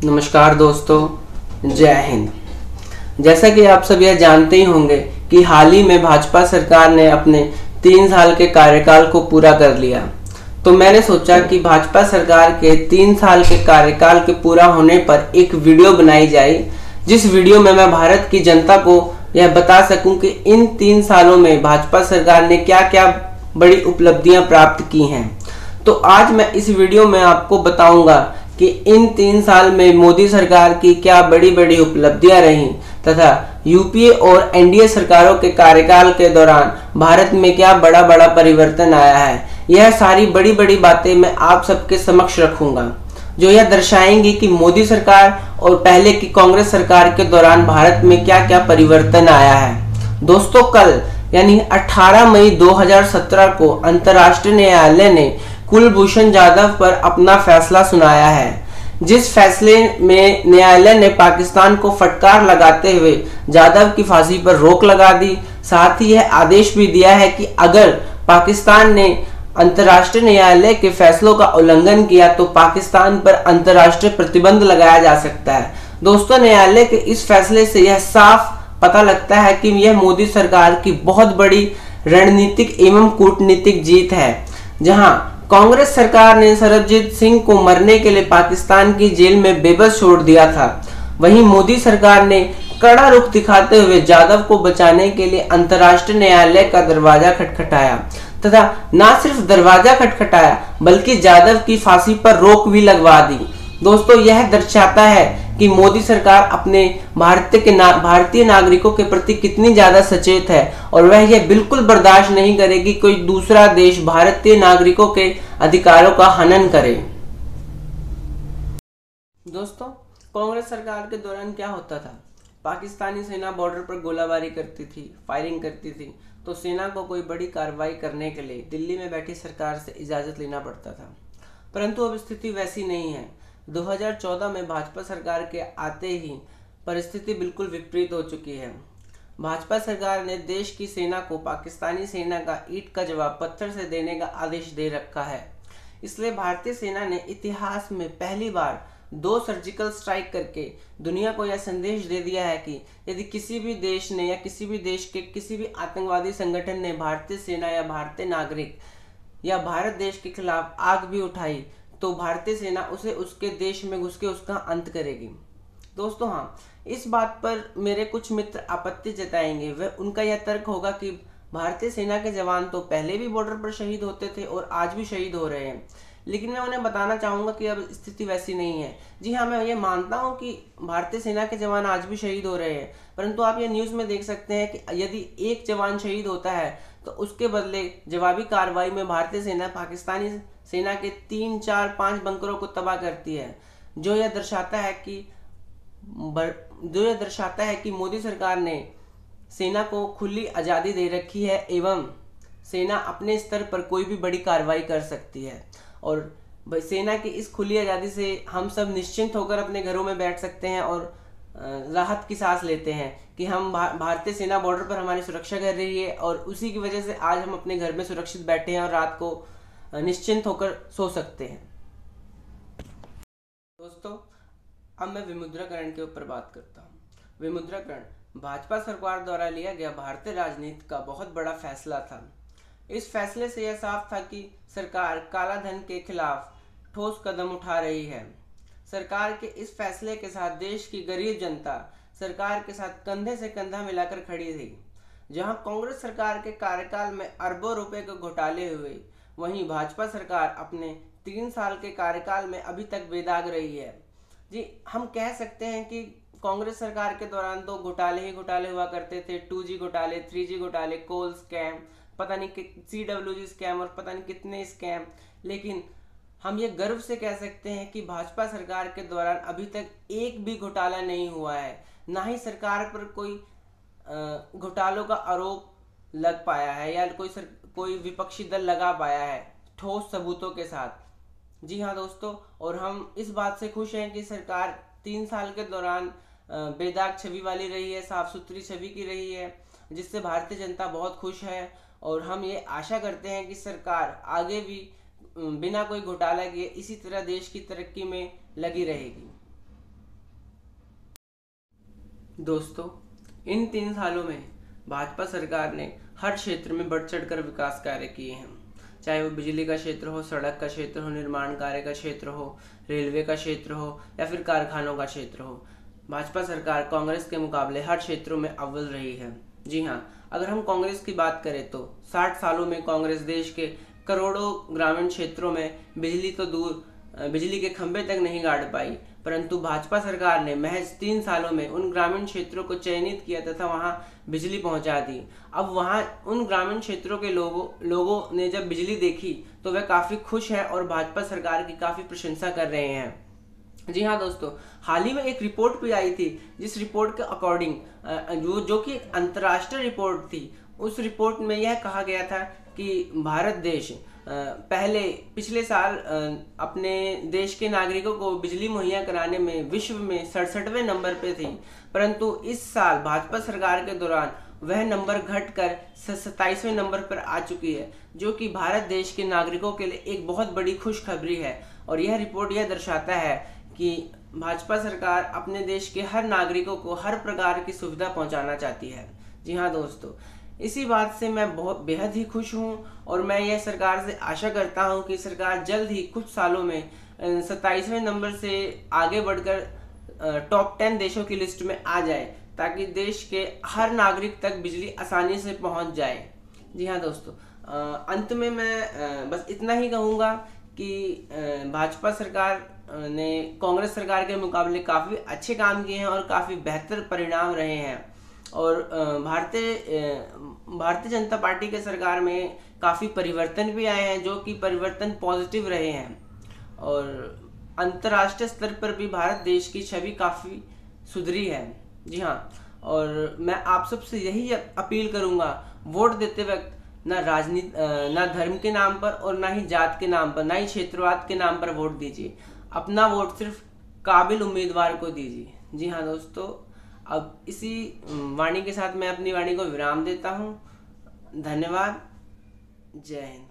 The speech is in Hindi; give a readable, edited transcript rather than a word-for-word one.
नमस्कार दोस्तों, जय हिंद। जैसा कि आप सब यह जानते ही होंगे कि हाल ही में भाजपा सरकार ने अपने 3 साल के कार्यकाल को पूरा कर लिया। तो मैंने सोचा कि भाजपा सरकार के 3 साल के कार्यकाल के पूरा होने पर एक वीडियो बनाई जाए, जिस वीडियो में मैं भारत की जनता को यह बता सकूं कि इन 3 सालों में भाजपा सरकार ने क्या क्या बड़ी उपलब्धियां प्राप्त की हैं। तो आज मैं इस वीडियो में आपको बताऊंगा कि इन 3 साल में मोदी सरकार की क्या बड़ी बड़ी उपलब्धियां रही तथा यूपीए और एनडीए सरकारों के कार्यकाल के दौरान भारत में क्या बड़ा बड़ा परिवर्तन आया है। यह सारी बड़ी बड़ी बातें मैं आप सबके समक्ष रखूंगा, जो यह दर्शाएंगी कि मोदी सरकार और पहले की कांग्रेस सरकार के दौरान भारत में क्या क्या परिवर्तन आया है। दोस्तों, कल यानी 18 मई 2017 को अंतर्राष्ट्रीय न्यायालय ने कुलभूषण जाधव पर अपना फैसला सुनाया है, जिस फैसले में न्यायालय ने पाकिस्तान को फटकार लगाते हुए जाधव की फांसी पर रोक लगा दी। साथ ही यह आदेश भी दिया है कि अगर पाकिस्तान ने अंतर्राष्ट्रीय न्यायालय के फैसलों का उल्लंघन किया तो पाकिस्तान पर अंतर्राष्ट्रीय प्रतिबंध लगाया जा सकता है। दोस्तों, न्यायालय के इस फैसले से यह साफ पता लगता है कि यह मोदी सरकार की बहुत बड़ी रणनीतिक एवं कूटनीतिक जीत है। जहां कांग्रेस सरकार ने सरबजीत सिंह को मरने के लिए पाकिस्तान की जेल में बेबस छोड़ दिया था, वहीं मोदी सरकार ने कड़ा रुख दिखाते हुए जाधव को बचाने के लिए अंतर्राष्ट्रीय न्यायालय का दरवाजा खटखटाया तथा न सिर्फ दरवाजा खटखटाया बल्कि जाधव की फांसी पर रोक भी लगवा दी। दोस्तों, यह दर्शाता है कि मोदी सरकार अपने भारतीय नागरिकों के प्रति कितनी ज्यादा सचेत है और वह यह बिल्कुल बर्दाश्त नहीं करेगी कोई दूसरा देश भारतीय नागरिकों के अधिकारों का हनन करे। दोस्तों, कांग्रेस सरकार के दौरान क्या होता था? पाकिस्तानी सेना बॉर्डर पर गोलाबारी करती थी, फायरिंग करती थी, तो सेना को कोई बड़ी कार्रवाई करने के लिए दिल्ली में बैठी सरकार से इजाजत लेना पड़ता था। परंतु अब स्थिति वैसी नहीं है। 2014 में भाजपा सरकार के आते ही परिस्थिति बिल्कुल विपरीत हो चुकी है। भाजपा सरकार ने देश की सेना को पाकिस्तानी सेना का ईंट का जवाब पत्थर से देने का आदेश दे रखा है। इसलिए भारतीय सेना ने इतिहास में पहली बार 2 सर्जिकल स्ट्राइक करके दुनिया को यह संदेश दे दिया है कि यदि किसी भी देश ने या किसी भी देश के किसी भी आतंकवादी संगठन ने भारतीय सेना या भारतीय नागरिक या भारत देश के खिलाफ आग भी उठाई तो भारतीय सेना उसे उसके देश में घुस के उसका अंत करेगी। दोस्तों, हाँ, इस बात पर मेरे कुछ मित्र आपत्ति जताएंगे। वह उनका यह तर्क होगा कि भारतीय सेना के जवान तो पहले भी बॉर्डर पर शहीद होते थे और आज भी शहीद हो रहे हैं, लेकिन मैं उन्हें बताना चाहूंगा कि अब स्थिति वैसी नहीं है। जी हाँ, मैं ये मानता हूँ कि भारतीय सेना के जवान आज भी शहीद हो रहे हैं, परंतु आप ये न्यूज़ में देख सकते हैं कि यदि एक जवान शहीद होता है तो उसके बदले जवाबी कार्रवाई में भारतीय सेना पाकिस्तानी सेना के 3, 4, 5 बंकरों को तबाह करती है, जो यह दर्शाता है कि मोदी सरकार ने सेना को खुली आज़ादी दे रखी है एवं सेना अपने स्तर पर कोई भी बड़ी कार्रवाई कर सकती है। और सेना की इस खुली आज़ादी से हम सब निश्चिंत होकर अपने घरों में बैठ सकते हैं और राहत की सांस लेते हैं कि हम भारतीय सेना बॉर्डर पर हमारी सुरक्षा कर रही है और उसी की वजह से आज हम अपने घर में सुरक्षित बैठे हैं और रात को निश्चिंत होकर सो सकते हैं। दोस्तों, अब मैं विमुद्राकरण के ऊपर बात करता हूँ। विमुद्राकरण भाजपा सरकार द्वारा लिया गया भारतीय राजनीति का बहुत बड़ा फैसला था। इस फैसले से यह साफ था कि सरकार काला धन के खिलाफ ठोस कदम उठा रही है। सरकार के इस फैसले के साथ देश की गरीब जनता सरकार के साथ कंधे से कंधा मिलाकर खड़ी थी। जहां कांग्रेस सरकार के कार्यकाल में अरबों रुपए के घोटाले हुए, वहीं भाजपा सरकार अपने 3 साल के कार्यकाल में अभी तक बेदाग रही है। जी, हम कह सकते हैं कि कांग्रेस सरकार के दौरान तो घोटाले ही घोटाले हुआ करते थे। 2G घोटाले, 3G घोटाले, कोल स्कैम, पता नहीं CWG स्कैम और पता नहीं कितने स्कैम। लेकिन हम ये गर्व से कह सकते हैं कि भाजपा सरकार के दौरान अभी तक एक भी घोटाला नहीं हुआ है, ना ही सरकार पर कोई घोटालों का आरोप लग पाया है या कोई विपक्षी दल लगा पाया है ठोस सबूतों के साथ। जी हाँ दोस्तों, और हम इस बात से खुश हैं कि सरकार 3 साल के दौरान बेदाग छवि वाली रही है, साफ सुथरी छवि की रही है, जिससे भारतीय जनता बहुत खुश है। और हम ये आशा करते हैं कि सरकार आगे भी बिना कोई घोटाला किए इसी तरह देश की तरक्की में लगी रहेगी। दोस्तों, इन 3 सालों में भाजपा सरकार ने हर क्षेत्र में बढ़ चढ़कर विकास कार्य किए हैं। चाहे वो बिजली का क्षेत्र हो, सड़क का क्षेत्र हो, निर्माण कार्य का क्षेत्र हो, रेलवे का क्षेत्र हो या फिर कारखानों का क्षेत्र हो, भाजपा सरकार कांग्रेस के मुकाबले हर क्षेत्रों में अव्वल रही है। जी हाँ, अगर हम कांग्रेस की बात करें तो 60 सालों में कांग्रेस देश के करोड़ों ग्रामीण क्षेत्रों में बिजली तो दूर, बिजली के खंभे तक नहीं गाड़ पाई, परंतु भाजपा सरकार ने महज 3 सालों में उन ग्रामीण क्षेत्रों को चयनित किया तथा वहां बिजली पहुंचा दी। अब वहां उन ग्रामीण क्षेत्रों के लोगों ने जब बिजली देखी तो वह काफी खुश हैं और भाजपा सरकार की काफी प्रशंसा कर रहे हैं। जी हाँ दोस्तों, हाल ही में एक रिपोर्ट भी आई थी, जिस रिपोर्ट के अकॉर्डिंग जो कि एक अंतर्राष्ट्रीय रिपोर्ट थी, उस रिपोर्ट में यह कहा गया था कि भारत देश पिछले साल अपने देश के नागरिकों को बिजली मुहैया कराने में विश्व में 67वें नंबर पे थी, परंतु इस साल भाजपा सरकार के दौरान वह नंबर घटकर 27वें नंबर पर आ चुकी है, जो कि भारत देश के नागरिकों के लिए एक बहुत बड़ी खुशखबरी है। और यह रिपोर्ट यह दर्शाता है कि भाजपा सरकार अपने देश के हर नागरिकों को हर प्रकार की सुविधा पहुंचाना चाहती है। जी हाँ दोस्तों, इसी बात से मैं बहुत बेहद ही खुश हूँ और मैं यह सरकार से आशा करता हूँ कि सरकार जल्द ही कुछ सालों में 27वें नंबर से आगे बढ़कर टॉप 10 देशों की लिस्ट में आ जाए, ताकि देश के हर नागरिक तक बिजली आसानी से पहुँच जाए। जी हाँ दोस्तों, अंत में मैं बस इतना ही कहूँगा कि भाजपा सरकार ने कांग्रेस सरकार के मुकाबले काफ़ी अच्छे काम किए हैं और काफ़ी बेहतर परिणाम रहे हैं। और भारतीय जनता पार्टी के सरकार में काफ़ी परिवर्तन भी आए हैं, जो कि परिवर्तन पॉजिटिव रहे हैं। और अंतर्राष्ट्रीय स्तर पर भी भारत देश की छवि काफ़ी सुधरी है। जी हाँ, और मैं आप सबसे यही अपील करूँगा, वोट देते वक्त ना राजनीति, ना धर्म के नाम पर और ना ही जात के नाम पर, ना ही क्षेत्रवाद के नाम पर वोट दीजिए। अपना वोट सिर्फ काबिल उम्मीदवार को दीजिए। जी हाँ दोस्तों, अब इसी वाणी के साथ मैं अपनी वाणी को विराम देता हूँ। धन्यवाद। जय हिंद।